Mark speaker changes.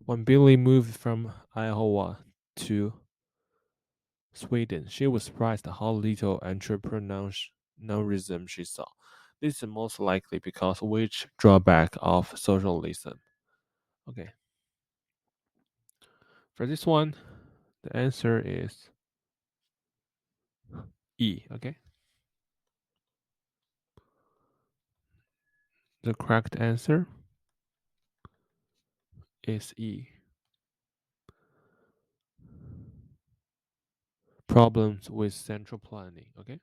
Speaker 1: When Billie moved from Iowa to Sweden, she was surprised at how little entrepreneurism she saw. This is most likely because which drawback of socialism? Okay, for this one, the answer is E. Okay, the correct answer is E. Problems with central planning. Okay.